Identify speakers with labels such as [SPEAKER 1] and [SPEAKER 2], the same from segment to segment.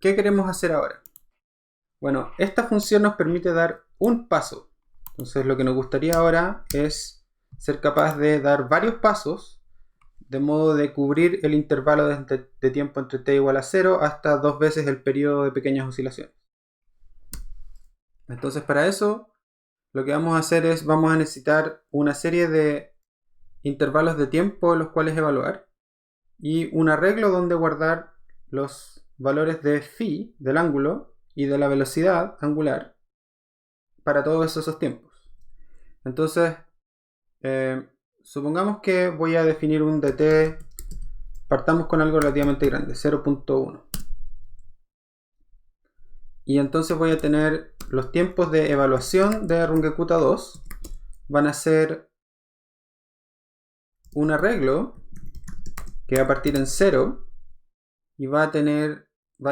[SPEAKER 1] ¿qué queremos hacer ahora? Bueno, esta función nos permite dar un paso. Entonces lo que nos gustaría ahora es ser capaz de dar varios pasos, de modo de cubrir el intervalo de tiempo entre t igual a 0 hasta 2 veces el periodo de pequeñas oscilaciones. Entonces para eso lo que vamos a hacer es, vamos a necesitar una serie de intervalos de tiempo los cuales evaluar y un arreglo donde guardar los valores de phi, del ángulo, y de la velocidad angular para todos esos tiempos. Entonces, supongamos que voy a definir un dt, partamos con algo relativamente grande, 0.1. Y entonces voy a tener los tiempos de evaluación de Runge-Kutta 2 van a ser un arreglo que va a partir en 0 y va a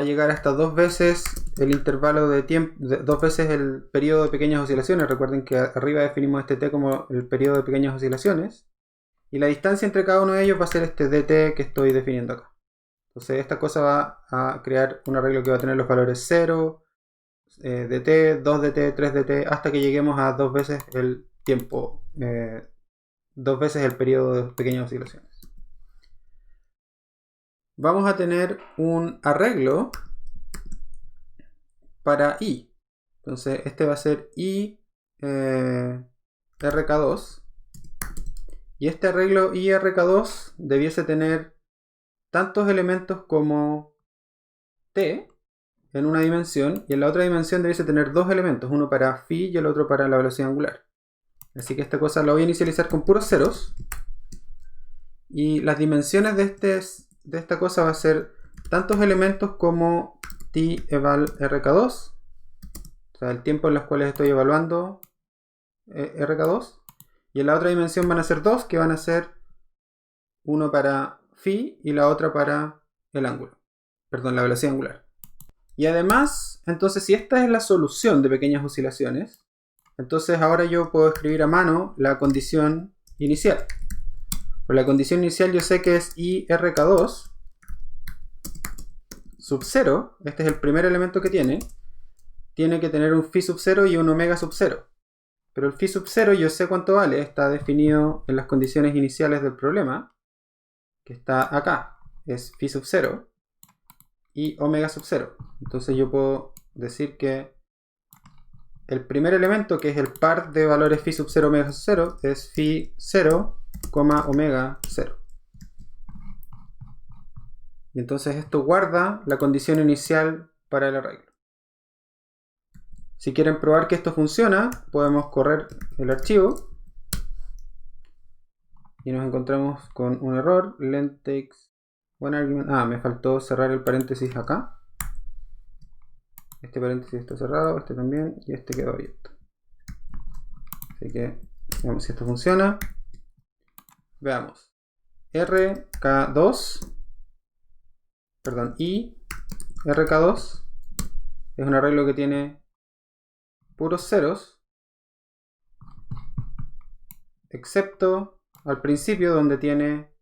[SPEAKER 1] llegar hasta 2 veces el intervalo de tiempo, 2 veces el periodo de pequeñas oscilaciones. Recuerden que arriba definimos este t como el periodo de pequeñas oscilaciones y la distancia entre cada uno de ellos va a ser este dt que estoy definiendo acá. Entonces esta cosa va a crear un arreglo que va a tener los valores 0, dt, 2dt, 3dt, hasta que lleguemos a 2 veces el tiempo, 2 veces el periodo de pequeñas oscilaciones. Vamos a tener un arreglo para i. Entonces este va a ser i rk2. Y este arreglo i rk2 debiese tener tantos elementos como t en una dimensión, y en la otra dimensión debiese tener dos elementos, uno para phi y el otro para la velocidad angular. Así que esta cosa la voy a inicializar con puros ceros. Y las dimensiones de esta cosa va a ser tantos elementos como t eval rk2, o sea, el tiempo en los cuales estoy evaluando rk2. Y en la otra dimensión van a ser dos, que van a ser uno para phi y la otra para el ángulo. Perdón, la velocidad angular. Y además, entonces, si esta es la solución de pequeñas oscilaciones, entonces ahora yo puedo escribir a mano la condición inicial. Por la condición inicial yo sé que es i rk2 sub 0, este es el primer elemento que tiene que tener un phi sub 0 y un omega sub 0. Pero el phi sub 0 yo sé cuánto vale, está definido en las condiciones iniciales del problema, que está acá, es phi sub 0 y omega sub 0. Entonces yo puedo decir que el primer elemento, que es el par de valores phi sub 0 omega sub 0, es phi 0, omega 0. Y entonces esto guarda la condición inicial para el arreglo. Si quieren probar que esto funciona, podemos correr el archivo y nos encontramos con un error. Length takes one argument. Me faltó cerrar el paréntesis acá. Este paréntesis está cerrado, este también, y este quedó abierto. Así que veamos si esto funciona. Veamos. RK2, perdón, I RK2 es un arreglo que tiene puros ceros, excepto al principio donde tiene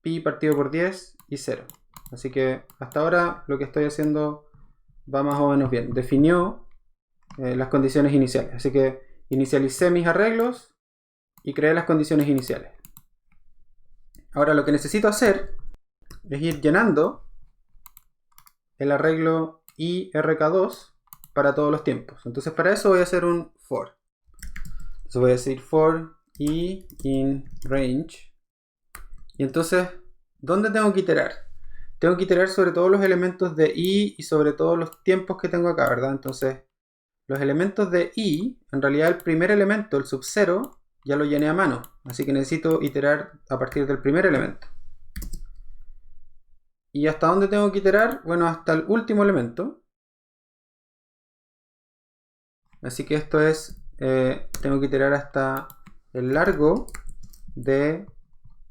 [SPEAKER 1] pi partido por 10 y 0. Así que hasta ahora lo que estoy haciendo va más o menos bien. Definió las condiciones iniciales. Así que inicialicé mis arreglos y creé las condiciones iniciales. Ahora lo que necesito hacer es ir llenando el arreglo IRK2 para todos los tiempos. Entonces para eso voy a hacer un for. Entonces voy a decir for i in range. Y entonces, ¿dónde tengo que iterar? Tengo que iterar sobre todos los elementos de i y sobre todos los tiempos que tengo acá, ¿verdad? Entonces, los elementos de i, en realidad el primer elemento, el sub 0, ya lo llené a mano. Así que necesito iterar a partir del primer elemento. ¿Y hasta dónde tengo que iterar? Bueno, hasta el último elemento. Así que esto es, tengo que iterar hasta el largo de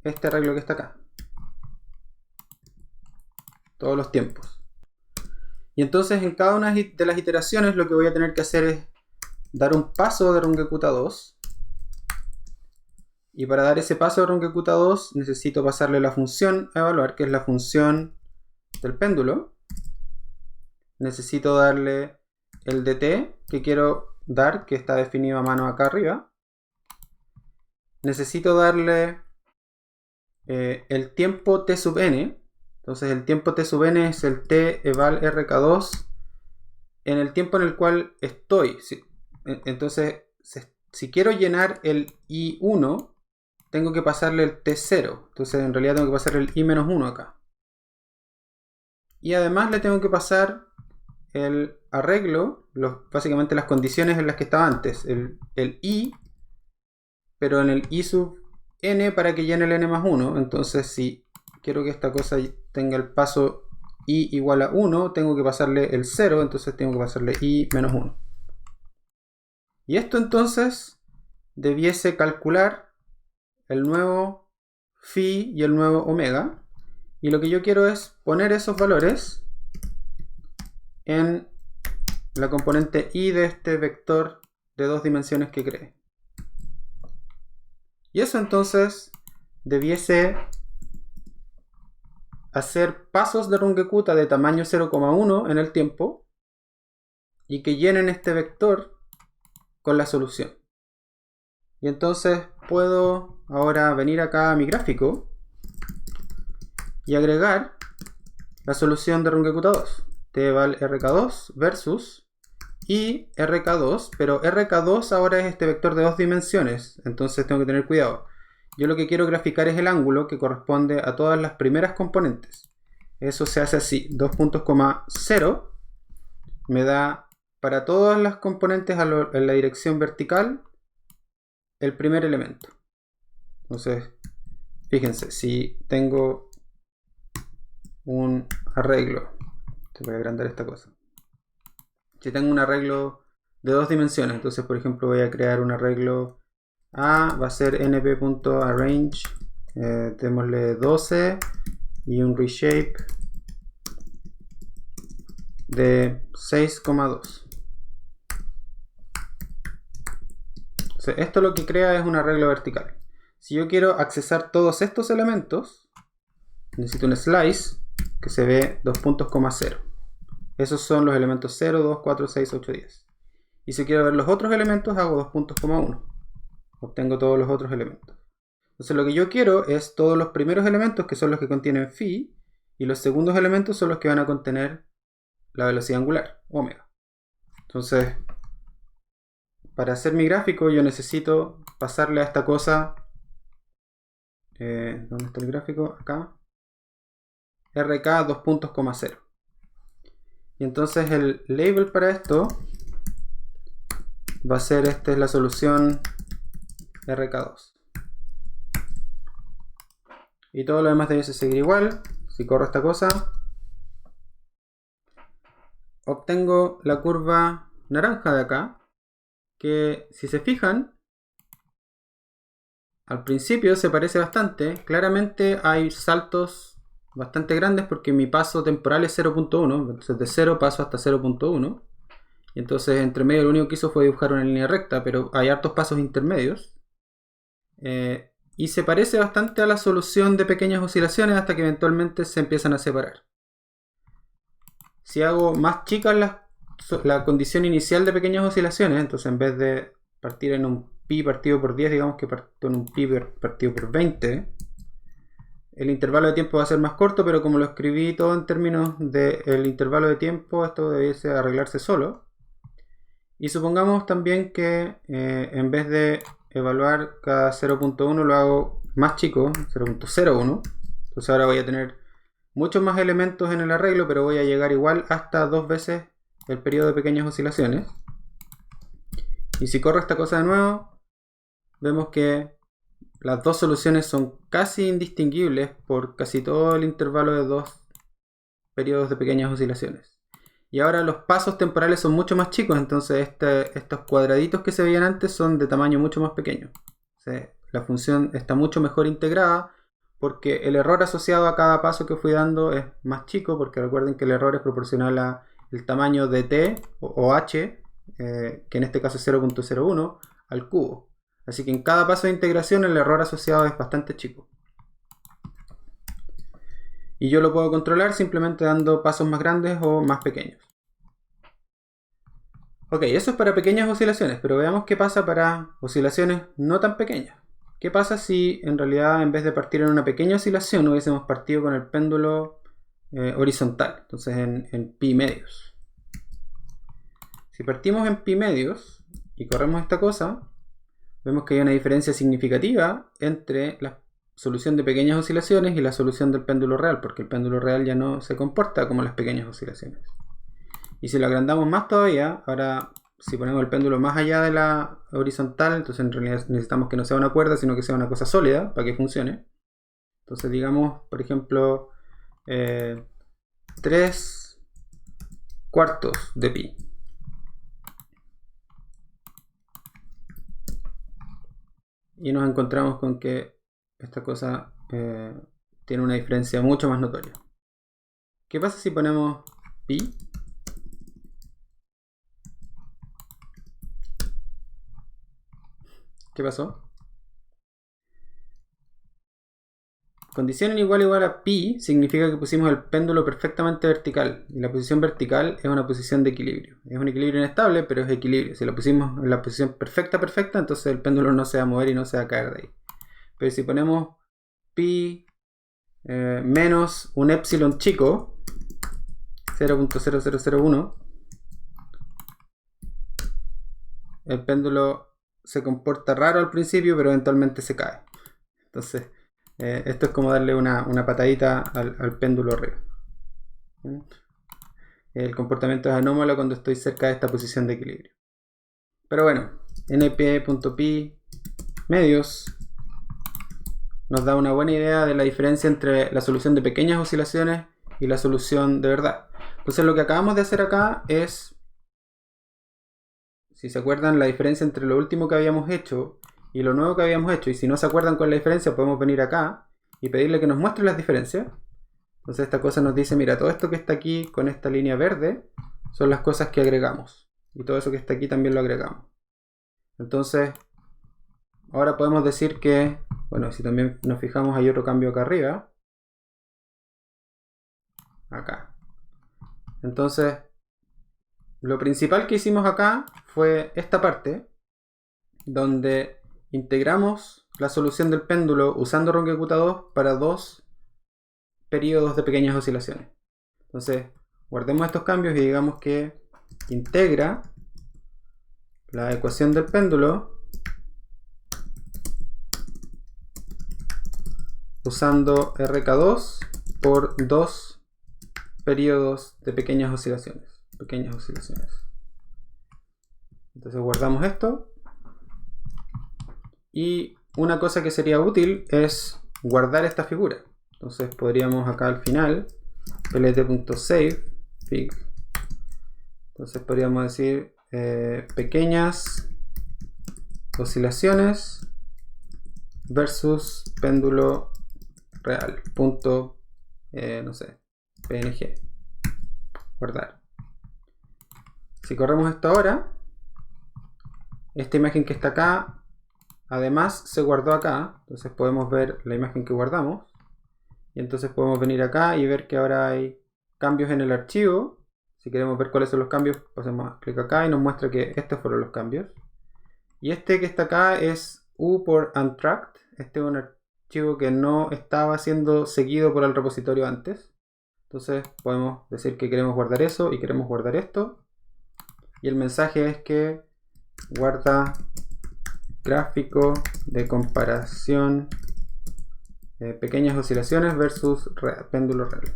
[SPEAKER 1] este arreglo que está acá. Todos los tiempos. Y entonces en cada una de las iteraciones lo que voy a tener que hacer es dar un paso de Runge-Kutta 2. Y para dar ese paso de Runge-Kutta 2 necesito pasarle la función a evaluar, que es la función del péndulo. necesito darle el dt que quiero dar, que está definido a mano acá arriba. Necesito darle el tiempo t sub n. Entonces el tiempo t sub n es el t eval rk2 en el tiempo en el cual estoy. Entonces, si quiero llenar el i1, tengo que pasarle el t0. Entonces en realidad tengo que pasarle el i-1 acá. Y además le tengo que pasar el arreglo, básicamente las condiciones en las que estaba antes. El i, pero en el i sub n para que llene el n más 1. Entonces si quiero que esta cosa tenga el paso i igual a 1, tengo que pasarle el 0, entonces tengo que pasarle i menos 1. Y esto entonces debiese calcular el nuevo phi y el nuevo omega. Y lo que yo quiero es poner esos valores en la componente i de este vector de 2 dimensiones que creé. Y eso entonces debiese hacer pasos de Runge-Kutta de tamaño 0,1 en el tiempo y que llenen este vector con la solución. Y entonces puedo ahora venir acá a mi gráfico y agregar la solución de Runge-Kutta 2. T eval rk2 versus i rk2, pero rk2 ahora es este vector de 2 dimensiones, entonces tengo que tener cuidado. Yo lo que quiero graficar es el ángulo que corresponde a todas las primeras componentes. Eso se hace así, 2.0 me da para todas las componentes en la dirección vertical el primer elemento. Entonces, fíjense, si tengo un arreglo, te voy a agrandar esta cosa. Si tengo un arreglo de 2 dimensiones, entonces por ejemplo voy a crear un arreglo A, va a ser np.arrange, démosle 12 y un reshape de 6,2. Esto lo que crea es un arreglo vertical. Si yo quiero accesar todos estos elementos, necesito un slice que se ve 2.0. Esos son los elementos 0, 2, 4, 6, 8, 10. Y si quiero ver los otros elementos, hago 2.1. Obtengo todos los otros elementos. Entonces lo que yo quiero es todos los primeros elementos, que son los que contienen phi, y los segundos elementos son los que van a contener la velocidad angular, omega. Entonces, para hacer mi gráfico yo necesito pasarle a esta cosa, ¿dónde está el gráfico? Acá, RK 2.0. Y entonces el label para esto va a ser, esta es la solución RK2. Y todo lo demás debe seguir igual. Si corro esta cosa, obtengo la curva naranja de acá, que si se fijan, al principio se parece bastante. Claramente hay saltos bastante grandes porque mi paso temporal es 0.1, entonces de 0 paso hasta 0.1. Y entonces entre medio lo único que hizo fue dibujar una línea recta, pero hay hartos pasos intermedios. Y se parece bastante a la solución de pequeñas oscilaciones hasta que eventualmente se empiezan a separar. Si hago más chicas la condición inicial de pequeñas oscilaciones, entonces en vez de partir en un pi partido por 10, digamos que parto en un pi partido por 20, el intervalo de tiempo va a ser más corto, pero como lo escribí todo en términos del intervalo de tiempo, esto debiese arreglarse solo. Y supongamos también que en vez de evaluar cada 0.1 lo hago más chico, 0.01. Entonces ahora voy a tener muchos más elementos en el arreglo, pero voy a llegar igual hasta 2 veces el periodo de pequeñas oscilaciones. Y si corro esta cosa de nuevo, vemos que las dos soluciones son casi indistinguibles por casi todo el intervalo de 2 periodos de pequeñas oscilaciones. Y ahora los pasos temporales son mucho más chicos, entonces estos cuadraditos que se veían antes son de tamaño mucho más pequeño. La función está mucho mejor integrada porque el error asociado a cada paso que fui dando es más chico, porque recuerden que el error es proporcional al tamaño de t o h, que en este caso es 0.01, al cubo. Así que en cada paso de integración el error asociado es bastante chico. Y yo lo puedo controlar simplemente dando pasos más grandes o más pequeños. Ok, eso es para pequeñas oscilaciones, pero veamos qué pasa para oscilaciones no tan pequeñas. ¿Qué pasa si en realidad en vez de partir en una pequeña oscilación hubiésemos partido con el péndulo horizontal? Entonces en pi medios. Si partimos en pi medios y corremos esta cosa, vemos que hay una diferencia significativa entre la solución de pequeñas oscilaciones y la solución del péndulo real, porque el péndulo real ya no se comporta como las pequeñas oscilaciones. Y si lo agrandamos más todavía, ahora si ponemos el péndulo más allá de la horizontal, entonces en realidad necesitamos que no sea una cuerda, sino que sea una cosa sólida para que funcione. Entonces digamos, por ejemplo, 3 cuartos de pi. Y nos encontramos con que esta cosa tiene una diferencia mucho más notoria. ¿Qué pasa si ponemos pi? ¿Qué pasó? Condición en igual a pi significa que pusimos el péndulo perfectamente vertical. Y la posición vertical es una posición de equilibrio. Es un equilibrio inestable, pero es equilibrio. Si lo pusimos en la posición perfecta, entonces el péndulo no se va a mover y no se va a caer de ahí. Pero si ponemos pi menos un epsilon chico, 0.0001, el péndulo se comporta raro al principio, pero eventualmente se cae. Entonces, esto es como darle una patadita al péndulo arriba. El comportamiento es anómalo cuando estoy cerca de esta posición de equilibrio. Pero bueno, np.pi medios nos da una buena idea de la diferencia entre la solución de pequeñas oscilaciones y la solución de verdad. Entonces lo que acabamos de hacer acá es, si se acuerdan, la diferencia entre lo último que habíamos hecho y lo nuevo que habíamos hecho. Y si no se acuerdan cuál es la diferencia, podemos venir acá y pedirle que nos muestre las diferencias. Entonces esta cosa nos dice, mira, todo esto que está aquí con esta línea verde son las cosas que agregamos. Y todo eso que está aquí también lo agregamos. Entonces, ahora podemos decir que, bueno, si también nos fijamos hay otro cambio acá arriba. Acá. Entonces, lo principal que hicimos acá fue esta parte, donde integramos la solución del péndulo usando Runge-Kutta 2 para dos periodos de pequeñas oscilaciones. Entonces, guardemos estos cambios y digamos que integra la ecuación del péndulo usando RK2 por dos periodos de pequeñas oscilaciones. Entonces guardamos esto. Y una cosa que sería útil es guardar esta figura. Entonces podríamos acá al final lt.save fig. Entonces podríamos decir pequeñas oscilaciones versus péndulo real. Punto, no sé, png. Guardar. Si corremos esto ahora, esta imagen que está acá además se guardó acá. Entonces podemos ver la imagen que guardamos. Y entonces podemos venir acá y ver que ahora hay cambios en el archivo. Si queremos ver cuáles son los cambios, hacemos clic acá y nos muestra que estos fueron los cambios. Y este que está acá es U por untracked. Este es un archivo que no estaba siendo seguido por el repositorio antes. Entonces podemos decir que queremos guardar eso y queremos guardar esto. Y el mensaje es que guarda gráfico de comparación pequeñas oscilaciones versus péndulo real.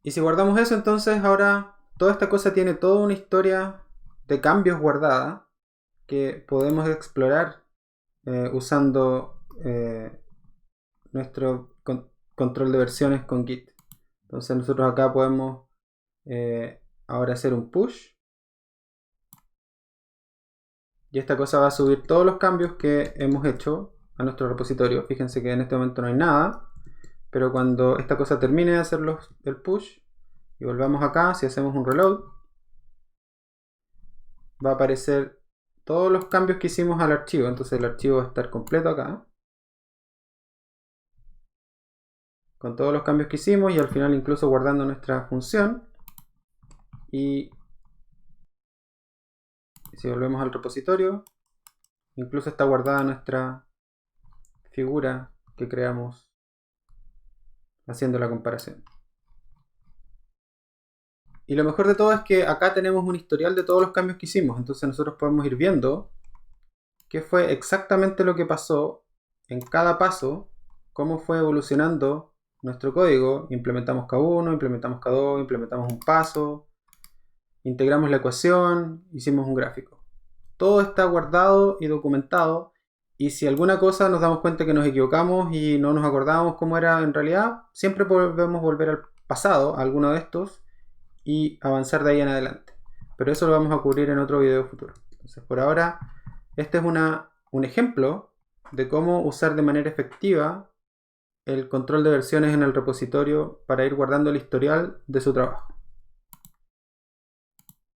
[SPEAKER 1] Y si guardamos eso, entonces ahora toda esta cosa tiene toda una historia de cambios guardada que podemos explorar usando nuestro control de versiones con Git. Entonces nosotros acá podemos ahora hacer un push. Y esta cosa va a subir todos los cambios que hemos hecho a nuestro repositorio. Fíjense que en este momento no hay nada. Pero cuando esta cosa termine de hacer el push y volvamos acá, si hacemos un reload, va a aparecer todos los cambios que hicimos al archivo. Entonces el archivo va a estar completo acá. con todos los cambios que hicimos y al final incluso guardando nuestra función. Y si volvemos al repositorio, incluso está guardada nuestra figura que creamos haciendo la comparación. Y lo mejor de todo es que acá tenemos un historial de todos los cambios que hicimos. Entonces nosotros podemos ir viendo qué fue exactamente lo que pasó en cada paso, cómo fue evolucionando nuestro código. Implementamos K1, implementamos K2, implementamos un paso, integramos la ecuación, hicimos un gráfico. Todo está guardado y documentado. Y si alguna cosa nos damos cuenta que nos equivocamos y no nos acordamos cómo era en realidad, siempre podemos volver al pasado, a alguno de estos, y avanzar de ahí en adelante. Pero eso lo vamos a cubrir en otro video futuro. Entonces por ahora, este es un ejemplo de cómo usar de manera efectiva el control de versiones en el repositorio para ir guardando el historial de su trabajo.